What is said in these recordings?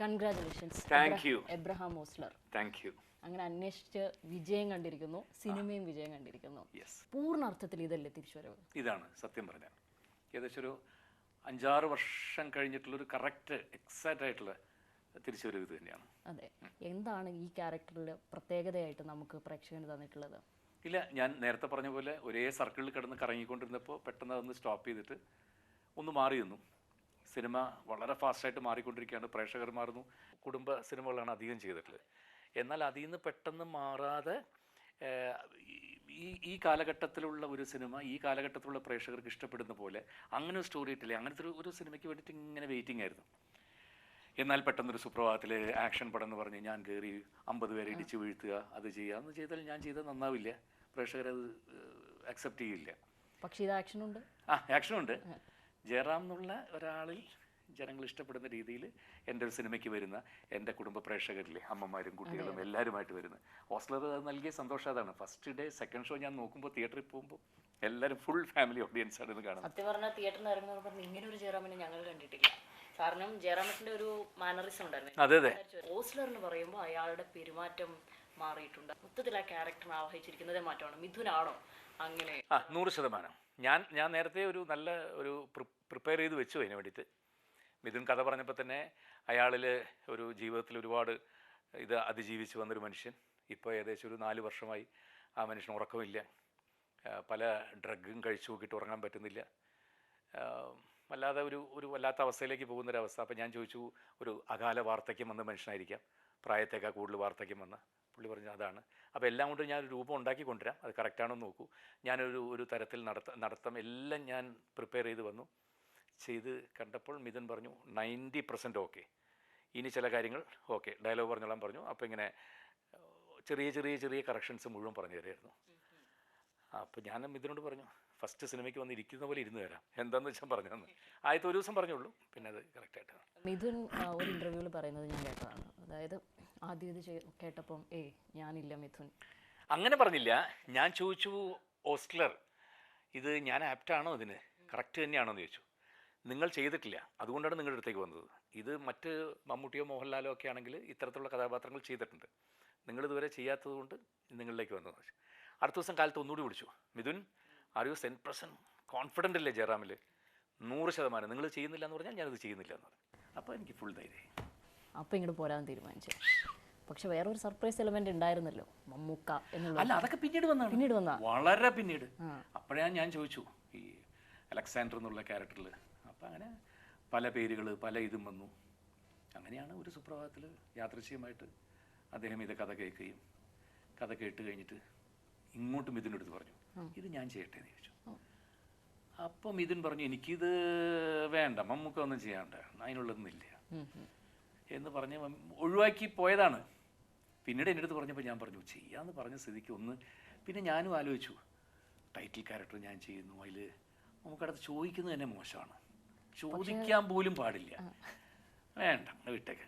Congratulations. Thank you. Abraham Ozler. Thank you. അങ്ങനെ അന്വേഷിച്ച് വിജയം കണ്ടിരിക്കുന്നു, സിനിമയും വിജയം കണ്ടിരിക്കുന്നു. യെസ്, പൂർണ്ണ അർത്ഥത്തിൽ ഇതല്ലേ തിരിച്ചുവരവ്? ഇതാണ് സത്യം പറഞ്ഞാൽ ഏകദേശം ഒരു 5-6 വർഷം കഴിഞ്ഞിട്ടുള്ളൊരു കറക്റ്റ് എക്സാക്റ്റ് ആയിട്ടുള്ള തിരിച്ചുവരവ് ഇത് തന്നെയാണ്. അതെ. എന്താണ് ഈ ക്യാരക്ടറിൽ പ്രത്യേകതയായിട്ട് നമുക്ക് പ്രേക്ഷകന് തന്നിട്ടുള്ളത്? ഇല്ല, ഞാൻ നേരത്തെ പറഞ്ഞ പോലെ ഒരേ സർക്കിളിൽ കിടന്ന് കറങ്ങിക്കൊണ്ടിരുന്നപ്പോൾ പെട്ടെന്ന് അതൊന്ന് സ്റ്റോപ്പ് ചെയ്തിട്ട് ഒന്ന് മാറി നിന്നു. സിനിമ വളരെ ഫാസ്റ്റായിട്ട് മാറിക്കൊണ്ടിരിക്കുകയാണ്, പ്രേക്ഷകർ മാറുന്നു. കുടുംബ സിനിമകളാണ് അധികം ചെയ്തിട്ടുള്ളത്. എന്നാൽ അതിൽ നിന്ന് പെട്ടെന്ന് മാറാതെ ഈ കാലഘട്ടത്തിലുള്ള ഒരു സിനിമ ഈ കാലഘട്ടത്തിലുള്ള പ്രേക്ഷകർക്ക് ഇഷ്ടപ്പെടുന്ന പോലെ അങ്ങനെ ഒരു സ്റ്റോറി ഇട്ടില്ലേ, അങ്ങനത്തെ ഒരു സിനിമയ്ക്ക് വേണ്ടിയിട്ട് ഇങ്ങനെ വെയിറ്റിംഗ് ആയിരുന്നു. എന്നാൽ പെട്ടെന്നൊരു സുപ്രഭാതത്തിൽ ആക്ഷൻ പടം എന്ന് പറഞ്ഞ് ഞാൻ കയറി 50 പേരെ ഇടിച്ച് വീഴ്ത്തുക, അത് ചെയ്യുക, അന്ന് ചെയ്താൽ ഞാൻ ചെയ്താൽ നന്നാവില്ല, പ്രേക്ഷകരത് അക്സെപ്റ്റ് ചെയ്യില്ല. പക്ഷേ ഇത് ആക്ഷനുണ്ട്. ആക്ഷനുണ്ട്. ജയറാം എന്നുള്ള ഒരാളിൽ ജനങ്ങൾ ഇഷ്ടപ്പെടുന്ന രീതിയിൽ എൻ്റെ ഒരു സിനിമയ്ക്ക് വരുന്ന എൻ്റെ കുടുംബ പ്രേക്ഷകരിലെ അമ്മമാരും കുട്ടികളും എല്ലാവരുമായിട്ട് വരുന്ന ഓസ്ലർ നൽകിയ സന്തോഷം അതാണ്. ഫസ്റ്റ് ഡേ സെക്കൻഡ് ഷോ ഞാൻ നോക്കുമ്പോൾ തിയേറ്ററിൽ പോകുമ്പോൾ എല്ലാവരും ഫുൾ ഫാമിലി ഓഡിയൻസ് ആണ് ഇത് കാണുന്നത്. സത്യം പറഞ്ഞാൽ തിയേറ്ററിൽ ഇറങ്ങുന്നവർ പറഞ്ഞു ഇങ്ങനെ ഒരു ജയറാമിനെ ഞങ്ങൾ കണ്ടിട്ടില്ല. കാരണം ജയറാമിന്റെ ഒരു മാനറിസം ഉണ്ടായിരുന്നു. അതെ അതെ. ഓസ്ലർ എന്ന് പറയുമ്പോൾ അയാളുടെ പെരുമാറ്റം മാറിയിട്ടുണ്ട്. മൊത്തത്തിൽ ആ ക്യാരക്ടറിനെ ആവഹിച്ചിരിക്കുന്നതേ മാറ്റമാണ്. മിഥുനാണോ അങ്ങനെ? 100%. ഞാൻ നേരത്തെ ഒരു നല്ല ഒരു പ്രിപ്പയർ ചെയ്ത് വെച്ചു അതിന് വേണ്ടിയിട്ട്. മിഥുൻ കഥ പറഞ്ഞപ്പോൾ തന്നെ അയാളിൽ ഒരു ജീവിതത്തിൽ ഒരുപാട് ഇത് അതിജീവിച്ച് വന്നൊരു മനുഷ്യൻ. ഇപ്പോൾ ഏകദേശം ഒരു 4 വർഷമായി ആ മനുഷ്യന് ഉറക്കമില്ല, പല ഡ്രഗും കഴിച്ചു നോക്കിയിട്ട് ഉറങ്ങാൻ പറ്റുന്നില്ല, വല്ലാതെ ഒരു വല്ലാത്ത അവസ്ഥയിലേക്ക് പോകുന്നൊരവസ്ഥ. അപ്പോൾ ഞാൻ ചോദിച്ചു, ഒരു അകാല വാർദ്ധക്യം വന്ന മനുഷ്യനായിരിക്കാം, പ്രായത്തേക്കാൾ കൂടുതൽ വാർദ്ധക്യം വന്ന. പുള്ളി പറഞ്ഞു അതാണ്. അപ്പോൾ എല്ലാം കൊണ്ട് ഞാനൊരു രൂപം ഉണ്ടാക്കി കൊണ്ടുവരാം, അത് കറക്റ്റാണോ എന്ന് നോക്കൂ. ഞാനൊരു തരത്തിൽ നടത്തം എല്ലാം ഞാൻ പ്രിപ്പയർ ചെയ്ത് വന്നു. ചെയ്ത് കണ്ടപ്പോൾ മിഥുൻ പറഞ്ഞു 90% ഓക്കെ, ഇനി ചില കാര്യങ്ങൾ ഓക്കെ, ഡയലോഗ് പറഞ്ഞോളാൻ പറഞ്ഞു. അപ്പോൾ ഇങ്ങനെ ചെറിയ കറക്ഷൻസ് മുഴുവൻ പറഞ്ഞു തരായിരുന്നു. അപ്പോൾ ഞാൻ മിഥുനോട് പറഞ്ഞു, ഫസ്റ്റ് സിനിമയ്ക്ക് വന്ന് ഇരിക്കുന്ന പോലെ ഇരുന്ന് തരാം, എന്താണെന്ന് വെച്ചാൽ പറഞ്ഞു തന്നു. ആദ്യത്തെ ഒരു ദിവസം പറഞ്ഞുള്ളൂ, പിന്നെ അത് കറക്റ്റായിട്ടാണ്. മിഥുൻ ഒരു ഇൻ്റർവ്യൂവിൽ പറയുന്നത് ഞാൻ കേട്ടതാണ്. അതായത് ആദ്യം ഇത് കേട്ടപ്പം ഞാനില്ല മിഥുൻ അങ്ങനെ പറഞ്ഞില്ല. ഞാൻ ചോദിച്ചു, ഓസ്ലർ ഇത് ഞാൻ ആപ്റ്റാണോ, ഇതിന് കറക്റ്റ് തന്നെയാണോ എന്ന് ചോദിച്ചു. നിങ്ങൾ ചെയ്തിട്ടില്ല, അതുകൊണ്ടാണ് നിങ്ങളുടെ അടുത്തേക്ക് വന്നത്. ഇത് മറ്റ് മമ്മൂട്ടിയോ മോഹൻലാലോ ഒക്കെ ആണെങ്കിൽ ഇത്തരത്തിലുള്ള കഥാപാത്രങ്ങൾ ചെയ്തിട്ടുണ്ട്, നിങ്ങളിതുവരെ ചെയ്യാത്തത് കൊണ്ട് നിങ്ങളിലേക്ക് വന്നത്. അടുത്ത ദിവസം കാലത്ത് ഒന്നുകൂടി വിളിച്ചു, മിഥുൻ ആർ യു 100% കോൺഫിഡൻ്റ് അല്ലേ ജയറാമിൽ? 100%. നിങ്ങൾ ചെയ്യുന്നില്ല എന്ന് പറഞ്ഞാൽ ഞാനത് ചെയ്യുന്നില്ല എന്ന് പറഞ്ഞു. അപ്പോൾ എനിക്ക് ഫുൾ ധൈര്യം. അപ്പോൾ ഇങ്ങോട്ട് പോരാൻ തീരുമാനിച്ചു. പക്ഷെ വേറൊരു സർപ്രൈസ് എലമെന്റ് ഉണ്ടായിരുന്നല്ലോ, മമ്മൂക്ക എന്നുള്ള. അല്ല, അതൊക്കെ പിന്നീട് വന്ന വളരെ പിന്നീട്. അപ്പോഴാണ് ഞാൻ ചോദിച്ചു ഈ അലക്സാണ്ടർ എന്നുള്ള ക്യാരക്ടറിൽ. അപ്പം അങ്ങനെ പല പേരുകൾ പല ഇതും വന്നു. അങ്ങനെയാണ് ഒരു സുപ്രഭാതത്തിൽ യാദൃശ്ചികമായിട്ട് അദ്ദേഹം ഇത് കഥ കേൾക്കുകയും കഥ കേട്ട് കഴിഞ്ഞിട്ട് ഇങ്ങോട്ട് മിഥുനെടുത്ത് പറഞ്ഞു, ഇത് ഞാൻ ചെയ്യട്ടെ എന്ന് ചോദിച്ചു. അപ്പം മിഥുൻ പറഞ്ഞു, എനിക്കിത് വേണ്ട, മമ്മൂക്ക ഒന്നും ചെയ്യാണ്ട, അതിനുള്ളതൊന്നുമില്ല എന്ന് പറഞ്ഞ് ഒഴിവാക്കി പോയതാണ്. പിന്നീട് എൻ്റെ അടുത്ത് പറഞ്ഞപ്പോൾ ഞാൻ പറഞ്ഞു, ചെയ്യാമെന്ന് പറഞ്ഞ സ്ഥിതിക്ക് ഒന്ന്. പിന്നെ ഞാനും ആലോചിച്ചു, ടൈറ്റിൽ ക്യാരക്ടർ ഞാൻ ചെയ്യുന്നു, അതിൽ നമുക്കടുത്ത് ചോദിക്കുന്നത് തന്നെ മോശമാണ്, ചോദിക്കാൻ പോലും പാടില്ല, വേണ്ട വിട്ടേക്ക്.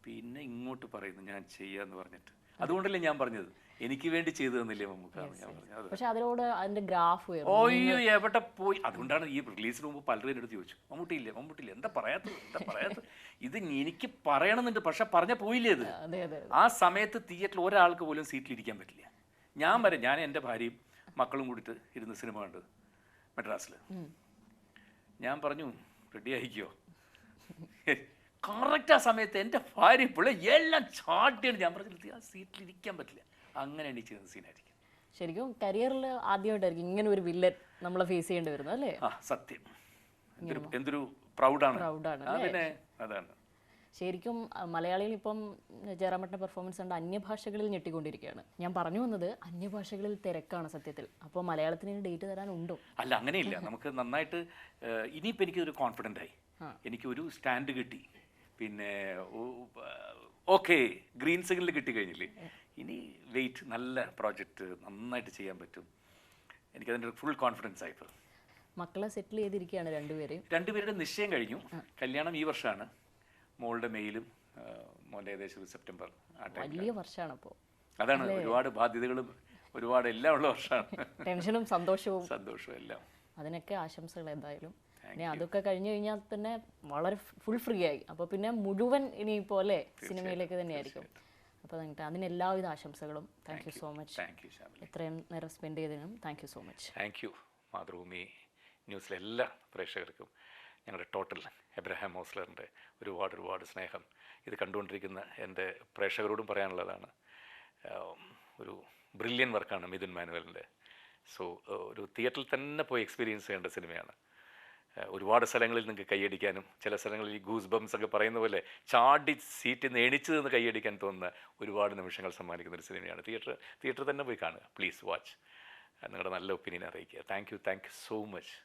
പിന്നെ ഇങ്ങോട്ട് പറയുന്നു ഞാൻ ചെയ്യാന്ന് പറഞ്ഞിട്ട്. അതുകൊണ്ടല്ലേ ഞാൻ പറഞ്ഞത് എനിക്ക് വേണ്ടി ചെയ്തു തന്നില്ലേ മമ്മൂക്കാന്ന് ഞാൻ പറഞ്ഞത്. പക്ഷെ അതിനോട് അതിന്റെ ഗ്രാഫ് ഓയ്യോ എവിടെ പോയി. അതുകൊണ്ടാണ് ഈ റിലീസിന് മുമ്പ് പലരും എൻ്റെ അടുത്ത് ചോദിച്ചു, മമ്മൂട്ടിയില്ലേ, എന്താ പറയാത്തത് ഇത് എനിക്ക് പറയണമെന്നുണ്ട്, പക്ഷെ പറഞ്ഞ പോയില്ലേ ഇത്. ആ സമയത്ത് തിയേറ്ററിൽ ഒരാൾക്ക് പോലും സീറ്റിലിരിക്കാൻ പറ്റില്ല. ഞാൻ എൻ്റെ ഭാര്യയും മക്കളും കൂടിയിട്ട് ഇരുന്ന് സിനിമ കണ്ടത് മദ്രാസിൽ. ഞാൻ പറഞ്ഞു റെഡി ആയിക്കോ. കറക്റ്റ് ആ സമയത്ത് എൻ്റെ ഭാര്യ പിള്ളേ എല്ലാം ചാട്ടിയാണ്. ഞാൻ പറഞ്ഞു ആ സീറ്റിലിരിക്കാൻ പറ്റില്ല. അങ്ങനെ എനിക്ക് ചെയ്യുന്ന സീനായിരിക്കും. ശരിക്കും കരിയറിൽ ആദ്യമായിട്ടായിരിക്കും ഇങ്ങനെ ഒരു വില്ലൻ നമ്മളെ ഫേസ് ചെയ്യേണ്ടി വരുന്നത് അല്ലേ? സത്യം. എന്തൊരു പ്രൗഡാണ്. പിന്നെ അതാണ് ശരിക്കും മലയാളികൾ ഇപ്പം ജയറാമേട്ടൻ്റെ പെർഫോമൻസ് കണ്ട് അന്യഭാഷകളിൽ ഞെട്ടിക്കൊണ്ടിരിക്കുകയാണ്. ഞാൻ പറഞ്ഞു വന്നത് അന്യഭാഷകളിൽ തിരക്കാണ് സത്യത്തിൽ. അപ്പോൾ മലയാളത്തിന് ഡേറ്റ് തരാനുണ്ടോ? അല്ല, അങ്ങനെയില്ല. നമുക്ക് നന്നായിട്ട് ഇനിയിപ്പോൾ എനിക്കൊരു കോൺഫിഡൻ്റ് ആയി, എനിക്കൊരു സ്റ്റാൻഡ് കിട്ടി, പിന്നെ ഓക്കെ ഗ്രീൻ സിഗ്നൽ കിട്ടിക്കഴിഞ്ഞില്ലേ, ഇനി വെയിറ്റ്, നല്ല പ്രോജക്റ്റ് നന്നായിട്ട് ചെയ്യാൻ പറ്റും. എനിക്കതിൻ്റെ ഫുൾ കോൺഫിഡൻസ് ആയിപ്പോൾ. മക്കളെ സെറ്റിൽ ചെയ്തിരിക്കുകയാണ് രണ്ടുപേരുടെ നിശ്ചയം കഴിഞ്ഞു. കല്യാണം ഈ വർഷമാണ്, മോളുടെ മെയിലും മോൻ്റെ ഏകദേശം സെപ്റ്റംബർ. വലിയ വർഷമാണ്. അപ്പോൾ അതാണ്, ഒരുപാട് ബാധ്യതകളും ഒരുപാട് എല്ലാം ഉള്ള വർഷമാണ്. ടെൻഷനും സന്തോഷവും എല്ലാം. അതിനൊക്കെ ആശംസകൾ എന്തായാലും. ഇനി അതൊക്കെ കഴിഞ്ഞ് കഴിഞ്ഞാൽ തന്നെ വളരെ ഫുൾ ഫ്രീ ആയി. അപ്പോൾ പിന്നെ മുഴുവൻ ഇനിയിപ്പോൾ അല്ലേ സിനിമയിലേക്ക് തന്നെയായിരിക്കും. അപ്പോൾ നിങ്ങൾക്ക് അതിന് എല്ലാവിധ ആശംസകളും. Thank you so much. Thank you Shyamili. ഇത്രയും നേരം സ്പെൻഡ് ചെയ്തതിനും thank you so much. Thank you Mathrubhumi ന്യൂസിലെ എല്ലാ പ്രേക്ഷകർക്കും ഞങ്ങളുടെ ടോട്ടൽ എബ്രഹാം ഹോസ്ലറിൻ്റെ ഒരുപാട് സ്നേഹം. ഇത് കണ്ടുകൊണ്ടിരിക്കുന്ന എൻ്റെ പ്രേക്ഷകരോടും പറയാനുള്ളതാണ്, ഒരു ബ്രില്യൻ വർക്കാണ് മിഥുൻ മാനുവലിൻ്റെ. സോ ഒരു തിയേറ്ററിൽ തന്നെ പോയി എക്സ്പീരിയൻസ് ചെയ്യേണ്ട സിനിമയാണ്. ഒരുപാട് സ്ഥലങ്ങളിൽ നിങ്ങൾക്ക് കൈയടിക്കാനും, ചില സ്ഥലങ്ങളിൽ ഈ ഗൂസ് ബംസ് ഒക്കെ പറയുന്ന പോലെ ചാടി സീറ്റിൽ നിന്ന് എണിച്ച് നിന്ന് കൈയടിക്കാൻ തോന്നുന്ന ഒരുപാട് നിമിഷങ്ങൾ സമ്മാനിക്കുന്ന ഒരു സിനിമയാണ്. തിയേറ്ററിൽ തന്നെ പോയി കാണുക. Please watch. നിങ്ങളുടെ നല്ല ഒപ്പീനിയൻ അറിയിക്കുക. Thank you so much.